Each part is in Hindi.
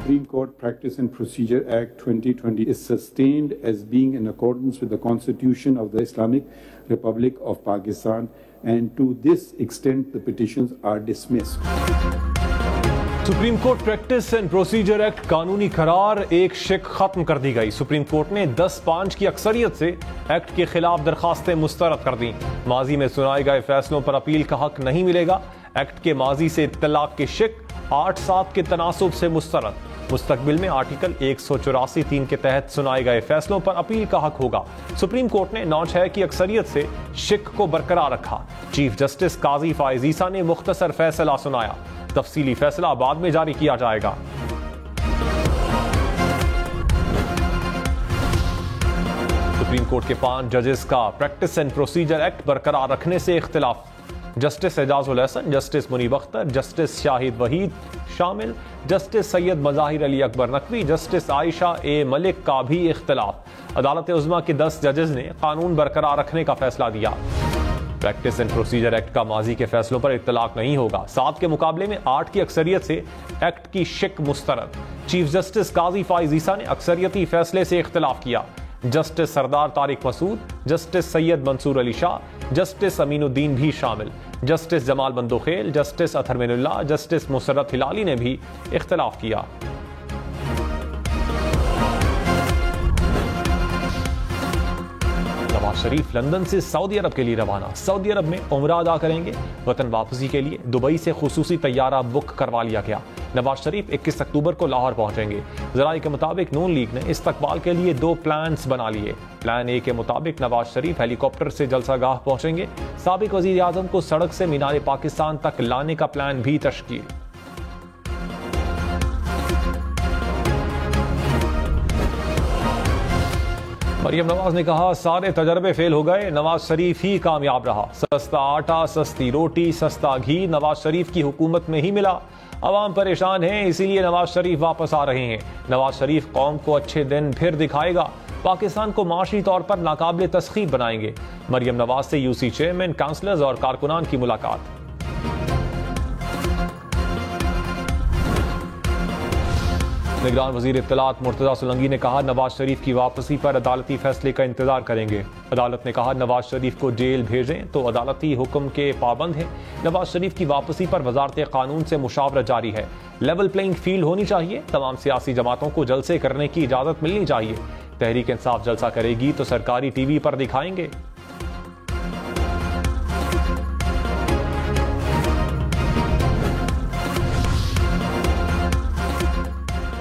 Supreme Court Practice and Procedure Act 2020 is sustained as being in accordance with the Constitution of the Islamic Republic of Pakistan, and to this extent the petitions are dismissed. Supreme court practice and procedure act कानूनी करार एक शिक खत्म कर दी गई। सुप्रीम कोर्ट ने 10-5 की अक्सरियत से एक्ट के खिलाफ दरखास्तें मुस्तरद कर दी। माजी में सुनाए गए फैसलों पर अपील का हक नहीं मिलेगा। एक्ट के माजी से इत्तलाक की शिक 8-7 के तनासुब से मुस्तरद। मुस्तकबिल में आर्टिकल 184(3) के तहत सुनाए गए फैसलों पर अपील का हक होगा। सुप्रीम कोर्ट ने 9-6 की अक्सरियत से शिक को बरकरार रखा। चीफ जस्टिस काजी फाइज ईसा ने मुख्तसर फैसला सुनाया। तफसीली फैसला बाद में जारी किया जाएगा। सुप्रीम कोर्ट के 5 जजेस का प्रैक्टिस एंड प्रोसीजर एक्ट बरकरार रखने से इख्तिलाफ। Justice Ijazul Hasan, justice Munib Akhtar, justice Shahid Waheed शामिल, जस्टिस सैयद मज़ाहिर अली अकबर नकवी, जस्टिस आयशा ए मलिक का भी इख्तिलाफ। अदालत उज़्मा के 10 जजेस ने कानून बरकरार रखने का फैसला दिया। प्रैक्टिस एंड प्रोसीजर एक्ट का माजी के फैसलों पर इत्तलाक नहीं होगा। 7 के मुकाबले में 8 की अक्सरियत से एक्ट की शिक मुस्तरद। चीफ जस्टिस काजी फाइज ईसा ने अक्सरियती फैसले से इख्तिलाफ किया। Justice Sardar Tariq Masood, justice Syed Mansoor Ali Shah, justice Aminuddin भी शामिल, justice Jamal Bandokhel, justice Athar Minallah, justice Musarrat Hilali ने भी इख्तिलाफ किया। नवाज शरीफ लंदन से सऊदी अरब के लिए रवाना। सऊदी अरब में उम्रा अदा करेंगे। वतन वापसी के लिए दुबई से खुसूसी तैयारा बुक करवा लिया गया। नवाज शरीफ 21 अक्टूबर को लाहौर पहुंचेंगे। ज़राए के मुताबिक नून लीग ने इस्तकबाल के लिए 2 प्लान्स बना लिए। प्लान ए के मुताबिक नवाज शरीफ हेलीकॉप्टर से जलसागाह पहुंचेंगे। साबिक वजीर आजम को सड़क से मीनार पाकिस्तान तक लाने का प्लान भी तश्कील। मरियम नवाज ने कहा, सारे तजर्बे फेल हो गए, नवाज शरीफ ही कामयाब रहा। सस्ता आटा, सस्ती रोटी, सस्ता घी नवाज शरीफ की हुकूमत में ही मिला। अवाम परेशान है, इसीलिए नवाज शरीफ वापस आ रहे हैं। नवाज शरीफ कौम को अच्छे दिन फिर दिखाएगा। पाकिस्तान को माशी तौर पर नाकाबिल तस्खीर बनाएंगे। मरियम नवाज से यूसी चेयरमैन, काउंसलर्स और कारकुनान की मुलाकात। निगरान वजीर इत्तलात मुर्तजा सोलंकी ने कहा, नवाज शरीफ की वापसी पर अदालती फैसले का इंतजार करेंगे। अदालत ने कहा, नवाज शरीफ को जेल भेजें तो अदालती हुक्म के पाबंद हैं। नवाज शरीफ की वापसी पर वजारत कानून से मुशावरत जारी है। लेवल प्लेइंग फील्ड होनी चाहिए। तमाम सियासी जमातों को जलसे करने की इजाजत मिलनी चाहिए। तहरीक इंसाफ जलसा करेगी तो सरकारी टीवी पर दिखाएंगे।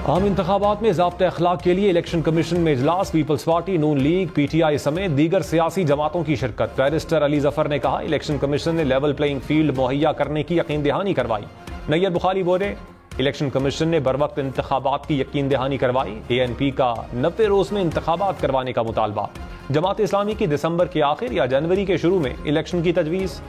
आम इंतखाबात में ज़ाब्ते अखलाक के लिए इलेक्शन कमीशन में इजलास। पीपल्स पार्टी, नून लीग, PTI समेत दीगर सियासी जमातों की शिरकत। बैरिस्टर अली जफर ने कहा, इलेक्शन कमीशन ने लेवल प्लेइंग फील्ड मुहैया करने की यकीन दहानी करवाई। नैयर बुखारी बोले, इलेक्शन कमीशन ने बरवक्त इंतखाबात की यकीन दहानी करवाई। ANP का 90 रोज में इंतखाबात करवाने का मुतालबा। जमात इस्लामी की दिसंबर के आखिर या जनवरी के शुरू में इलेक्शन की तजवीज़।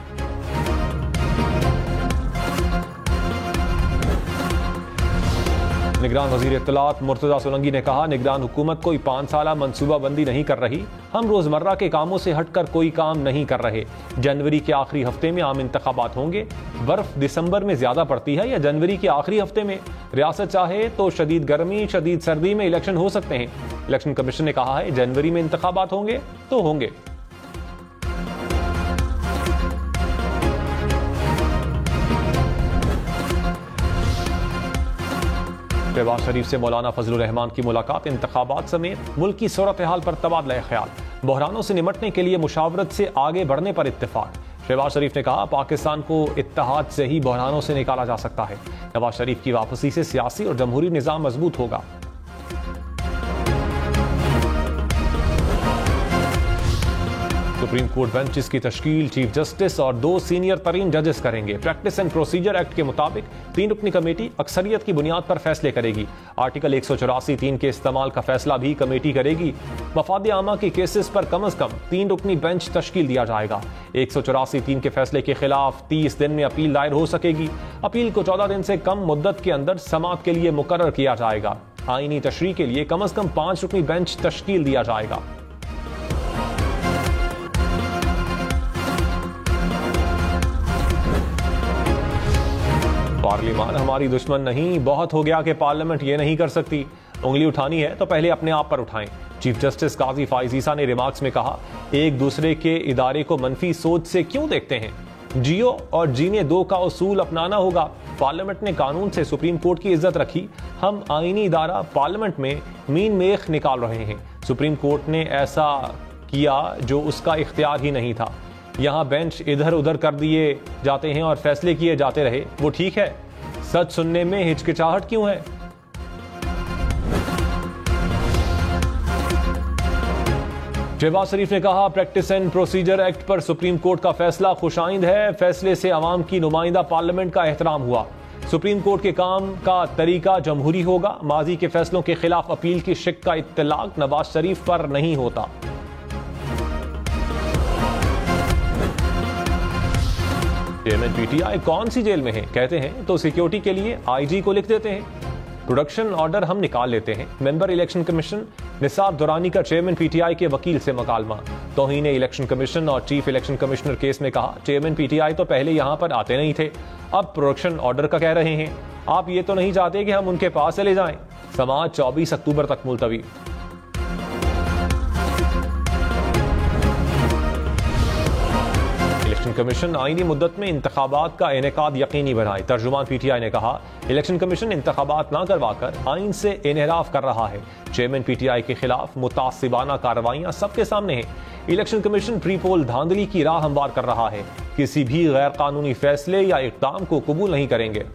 निगरान वजीर इत्तलात मुर्तजा सोलंकी ने कहा, निगरान हुकूमत कोई 5 साला मनसूबाबंदी नहीं कर रही। हम रोजमर्रा के कामों से हटकर कोई काम नहीं कर रहे। जनवरी के आखिरी हफ्ते में आम इंतखाबात होंगे। बर्फ दिसंबर में ज्यादा पड़ती है या जनवरी के आखिरी हफ्ते में? रियासत चाहे तो शदीद गर्मी, शदीद सर्दी में इलेक्शन हो सकते हैं। इलेक्शन कमीशन ने कहा है, जनवरी में इंतखाबात होंगे तो होंगे। शहबाज शरीफ से मौलाना फजलुर रहमान की मुलाकात। इंतखाबात समेत मुल्क की सूरत हाल पर तबादला ख्याल। बहरानों से निमटने के लिए मुशावरत से आगे बढ़ने पर इत्तेफाक। शहबाज शरीफ ने कहा, पाकिस्तान को इत्तेहाद से ही बहरानों से निकाला जा सकता है। नवाज शरीफ की वापसी से सियासी और जमहूरी निज़ाम मजबूत होगा। सुप्रीम कोर्ट बेंचेस की तश्कील चीफ जस्टिस और 2 सीनियर तरीन जजेस करेंगे। प्रैक्टिस एंड प्रोसीजर एक्ट के मुताबिक 3 रुकनी कमेटी अक्सरियत की बुनियाद पर फैसले करेगी। आर्टिकल 184(3) के इस्तेमाल का फैसला भी कमेटी करेगी। मफाद आमा के केसेस पर कम अज कम 3 रुकनी बेंच तश्कील दिया जाएगा। 184(3) के फैसले के खिलाफ 30 दिन में अपील दायर हो सकेगी। अपील को 14 दिन से कम मुद्दत के अंदर समाअत के लिए मुकर्रर किया जाएगा। आईनी तशरीह के लिए कम अज कम 5 रुकनी बेंच तश्कील दिया जाएगा। पार्लियामान हमारी दुश्मन नहीं, बहुत हो गया कि पार्लियामेंट ये नहीं कर सकती। उंगली उठानी है तो पहले अपने आप पर उठाएं। चीफ जस्टिस काजी फाइज ईसा ने रिमार्क्स में कहा, एक दूसरे के इदारे को मनफी सोच से क्यों देखते हैं? जियो और जीने दो का उसूल अपनाना होगा। पार्लियामेंट ने कानून से सुप्रीम कोर्ट की इज्जत रखी, हम आईनी इदारा पार्लियामेंट में मीन मेख निकाल रहे हैं। सुप्रीम कोर्ट ने ऐसा किया जो उसका इख्तियार ही नहीं था। यहाँ बेंच इधर उधर कर दिए जाते हैं और फैसले किए जाते रहे, वो ठीक है? सच सुनने में हिचकिचाहट क्यों है? शहबाज शरीफ ने कहा, प्रैक्टिस एंड प्रोसीजर एक्ट पर सुप्रीम कोर्ट का फैसला खुशाइंद है। फैसले से अवाम की नुमाइंदा पार्लियामेंट का एहतराम हुआ। सुप्रीम कोर्ट के काम का तरीका जमहूरी होगा। माजी के फैसलों के खिलाफ अपील की शिक का इत्तलाक नवाज शरीफ पर नहीं होता। चेयरमैन पीटीआई कौन सी जेल में है? कहते हैं तो सिक्योरिटी के लिए आईजी को लिख देते हैं। प्रोडक्शन ऑर्डर हम निकाल लेते हैं। Member election commission Nisar Durrani का चेयरमैन पीटीआई के वकील से मुकालमा। तौहीन इलेक्शन कमीशन और चीफ इलेक्शन कमिश्नर केस में कहा, चेयरमैन पीटीआई तो पहले यहां पर आते नहीं थे, अब प्रोडक्शन ऑर्डर का कह रहे हैं। आप ये तो नहीं चाहते कि हम उनके पास चले जाएं? समाज 24 अक्टूबर तक मुलतवी। इलेक्शन कमीशन आईनी मुद्दत में इंतखाबात का इनेकाद यकीनी बनाए। तर्जुमान पीटीआई ने कहा, इलेक्शन कमीशन इंतखाबात ना करवाकर आइन से इनहराफ कर रहा है। चेयरमैन पीटीआई के खिलाफ मुतासिबाना कार्रवाइयां सबके सामने हैं। इलेक्शन कमीशन प्री पोल धांधली की राह हमवार कर रहा है। किसी भी गैर कानूनी फैसले या इक़दाम को कबूल नहीं करेंगे।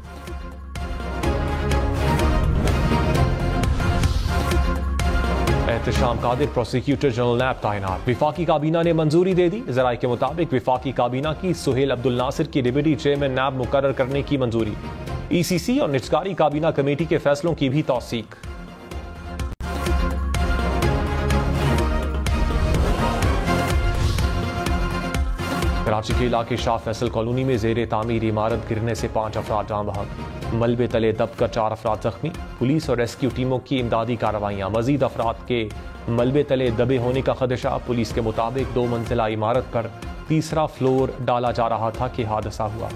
एहतशाम कादिर प्रोसिक्यूटर जनरल नैब तैनात। विफाकी काबीना ने मंजूरी दे दी। जराये के मुताबिक विफाकी काबीना की सुहेल अब्दुल नासिर की डिप्टी चेयरमैन नैब मुकर्रर करने की मंजूरी। ईसीसी और निजकारी काबीना कमेटी के फैसलों की भी तौसीक। कराची के इलाके शाह फैसल कॉलोनी में जेर तामीर इमारत गिरने से 5 अफराद जान बहक। मलबे तले दबकर 4 अफराद जख्मी। पुलिस और रेस्क्यू टीमों की इमदादी कार्रवाइयां। मजीद अफराद के मलबे तले दबे होने का खदशा। पुलिस के मुताबिक 2 मंजिला इमारत पर तीसरा फ्लोर डाला जा रहा था कि हादसा हुआ।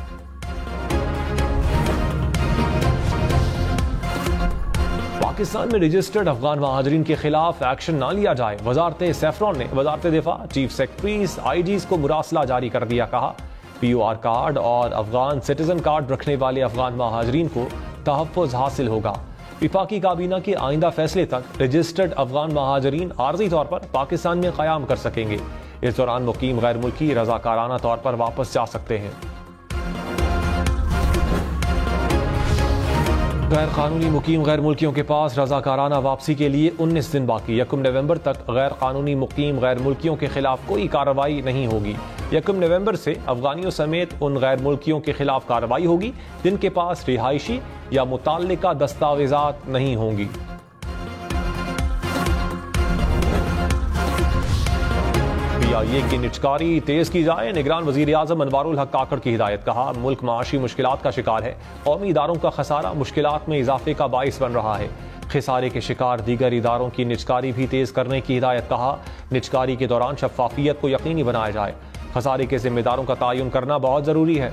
पाकिस्तान में रजिस्टर्ड अफगान महाजरीन के खिलाफ एक्शन ना लिया जाए। वजारत सैफरॉन ने वजारत दिफा, चीफ सेक्रेटरीज, आईजीज को मुरासला जारी कर दिया। कहा, पीओआर कार्ड और अफगान सिटीजन कार्ड रखने वाले अफगान महाजरीन को तहफ़्फ़ुज़ हासिल होगा। विफाकी काबीना के आइंदा फैसले तक रजिस्टर्ड अफगान महाजरीन आर्जी तौर पर पाकिस्तान में क़याम कर सकेंगे। इस दौरान मुकीम गैर मुल्की रज़ाकाराना तौर पर वापस जा सकते हैं। गैर कानूनी मुकीम गैर मुल्कियों के पास रज़ाकाराना वापसी के लिए 19 दिन बाकी। 1 नवंबर तक गैर कानूनी मुकीम गैर मुल्कियों के खिलाफ कोई कार्रवाई नहीं होगी। 1 नवंबर से अफगानियों समेत उन गैर मुल्कियों के खिलाफ कार्रवाई होगी जिनके पास रिहायशी या मुताल्लिका दस्तावेजात नहीं होंगी। पीआईए की निचकारी तेज की जाए। निगरान वजीर आज़म अनवारुल हक काकड़ की हिदायत। कहा, मुल्क माशी मुश्किलात का शिकार है। कौमी इदारों का खसारा मुश्किलात में इजाफे का बाइस बन रहा है। खसारे के शिकार दीगर इदारों की निचकारी भी तेज करने की हिदायत। कहा, निचकारी के दौरान शफाफियत को यकीनी बनाया जाए। खसारे के जिम्मेदारों का तयन करना बहुत जरूरी है।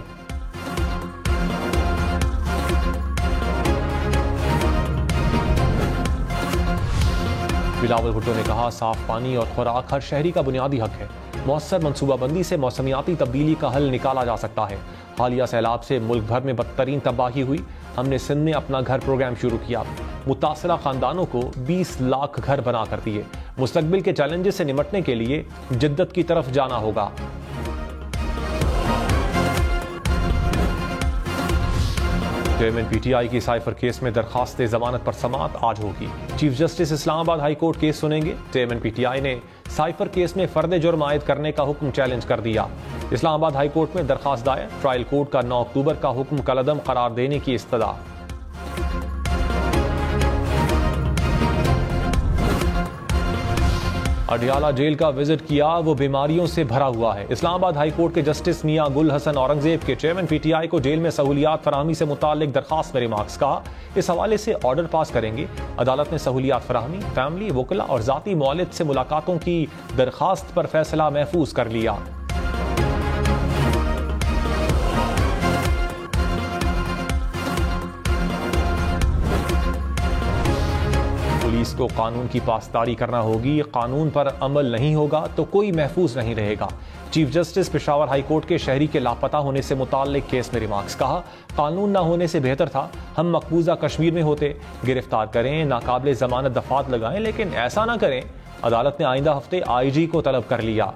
बिलावल भुट्टो ने कहा, साफ पानी और खुराक हर शहरी का बुनियादी हक है। मौसर मनसूबाबंदी से मौसमियाती तब्दीली का हल निकाला जा सकता है। हालिया सैलाब से मुल्क भर में बदतरीन तबाही हुई। हमने सिंध में अपना घर प्रोग्राम शुरू किया। मुतासरा खानदानों को 20 लाख घर बना कर दिए। मुस्तकबिल के चैलेंजेस से निपटने के लिए जिद्दत की तरफ जाना होगा। चेयरमैन पीटीआई की साइफर केस में दरखास्त जमानत पर समाअत आज होगी। Chief justice Islamabad high court case सुनेंगे। चेयरमैन पीटीआई ने साइफर केस में फर्द जुर्म आयद करने का हुक्म चैलेंज कर दिया। इस्लामाबाद हाई कोर्ट में दरखास्त दायर। ट्रायल कोर्ट का 9 अक्टूबर का हुक्म कलअदम करार देने की इस्तदा। अडियाला जेल का विजिट किया, वो बीमारियों से भरा हुआ है। इस्लामाबाद हाई कोर्ट के जस्टिस मियां गुल हसन औरंगजेब के चेयरमैन पीटीआई को जेल में सहूलियात फराहमी से मुताल्लिक दरखास्त में रिमार्क्स। कहा, इस हवाले से ऑर्डर पास करेंगे। अदालत ने सहूलियात फराहमी, फैमिली, वकला और जाती मौलिद से मुलाकातों की दरखास्त पर फैसला महफूज कर लिया। पुलिस को कानून की पासदारी करना होगी। कानून पर अमल नहीं होगा तो कोई महफूज नहीं रहेगा। Chief justice Peshawar high court के शहरी के लापता होने से मुताल्लिक केस में रिमार्क्स। कहा, कानून ना होने से बेहतर था हम मकबूजा कश्मीर में होते। गिरफ्तार करें, नाकाबिले जमानत दफात लगाएं, लेकिन ऐसा ना करें। अदालत ने आइंदा हफ्ते आईजी को तलब कर लिया।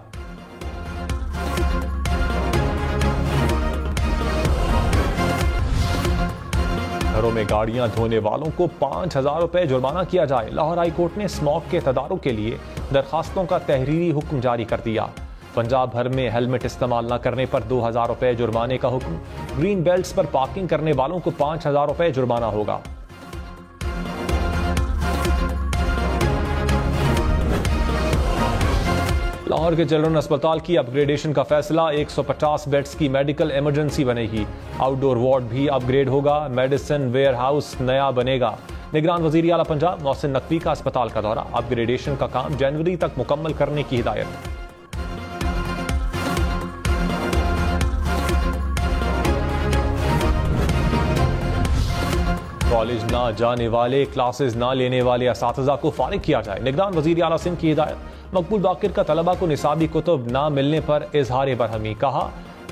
घरों में गाड़ियां धोने वालों को 5,000 रुपए जुर्माना किया जाए। लाहौर हाई कोर्ट ने स्मॉग के तदारुक के लिए दरखास्तों का तहरीरी हुक्म जारी कर दिया। पंजाब भर में हेलमेट इस्तेमाल न करने पर 2,000 रुपए जुर्माने का हुक्म। ग्रीन बेल्ट्स पर पार्किंग करने वालों को 5,000 रुपए जुर्माना होगा। लाहौर के चिल्ड्रन अस्पताल की अपग्रेडेशन का फैसला। 150 बेड्स की मेडिकल इमरजेंसी बनेगी। आउटडोर वार्ड भी अपग्रेड होगा। मेडिसिन वेयर हाउस नया बनेगा। निगरान वजीर आला पंजाब मोहसिन नकवी का अस्पताल का दौरा। अपग्रेडेशन का काम जनवरी तक मुकम्मल करने की हिदायत। कॉलेज ना जाने वाले, क्लासेस ना लेने वाले असातिज़ा को फारिग किया जाए। निगरान वजीर आला सिंध की हिदायत। मकबूल बाकिर का तलबा को निसाबी कुतुब ना मिलने पर इजहार बरहमी। कहा,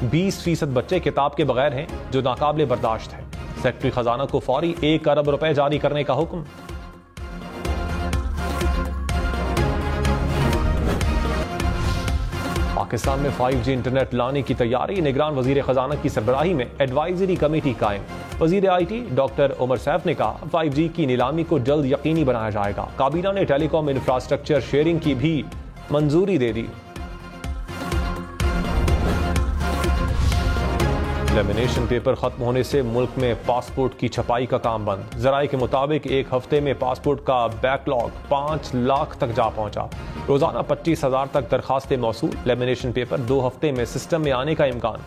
20% बच्चे किताब के बगैर हैं जो नाकाबिले बर्दाश्त है। सेक्रेटरी खजाना को फौरी 1 अरब रुपए जारी करने का हुक्म। पाकिस्तान में 5G इंटरनेट लाने की तैयारी। निगरान वजीर खजाना की सरबराही में एडवाइजरी कमेटी कायम। वजीर IT डॉक्टर उमर सैफ ने कहा, 5G की नीलामी को जल्द यकीनी बनाया जाएगा। काबीना ने टेलीकॉम इंफ्रास्ट्रक्चर शेयरिंग की भी मंजूरी दे दी। लेमिनेशन पेपर खत्म होने से मुल्क में पासपोर्ट की छपाई का काम बंद। जराये के मुताबिक 1 हफ्ते में पासपोर्ट का बैकलॉग 5 लाख तक जा पहुंचा। रोजाना 25,000 तक दरखास्तें मौसूल। लेमिनेशन पेपर 2 हफ्ते में सिस्टम में आने का इम्कान।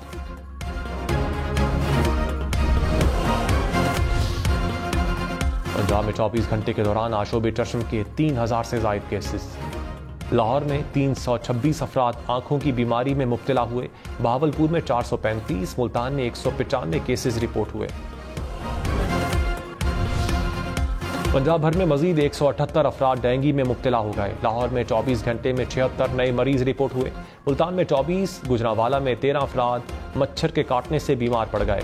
पंजाब में 24 घंटे के दौरान आशोब चश्म के 3,000 से ज्यादा केसेस। लाहौर में 326 अफराद आंखों की बीमारी में मुब्तला हुए। बहावलपुर में 435, मुल्तान में 195 केसेस रिपोर्ट हुए। पंजाब भर में मजीद 178 अफराद डेंगू में मुब्तला हो गए। लाहौर में 24 घंटे में 76 नए मरीज रिपोर्ट हुए। मुल्तान में 24, गुजरांवाला में 13 अफराद मच्छर के काटने से बीमार पड़ गए।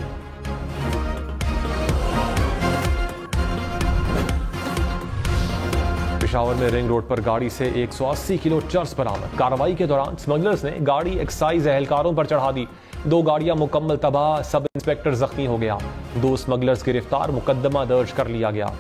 पेशावर में रिंग रोड पर गाड़ी से 180 किलो चर्स बरामद। कार्रवाई के दौरान स्मगलर्स ने गाड़ी एक्साइज एहलकारों पर चढ़ा दी। 2 गाड़ियां मुकम्मल तबाह। सब इंस्पेक्टर जख्मी हो गया। 2 स्मगलर्स गिरफ्तार। मुकदमा दर्ज कर लिया गया।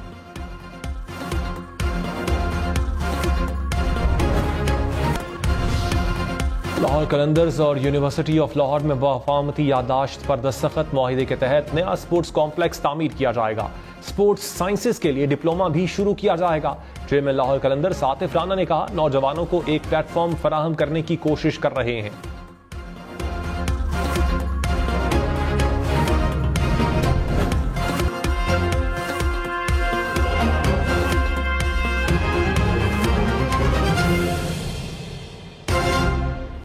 लाहौर कलंदर्स और यूनिवर्सिटी ऑफ लाहौर में वफामती याददाश्त पर दस्तखत। मुआहिदे के तहत नया स्पोर्ट्स कॉम्प्लेक्स तामीर किया जाएगा। स्पोर्ट्स साइंसेज के लिए डिप्लोमा भी शुरू किया जाएगा। चेयरमैन लाहौर कलंदर्स आतिफ राना ने कहा, नौजवानों को एक प्लेटफॉर्म फराहम करने की कोशिश कर रहे हैं।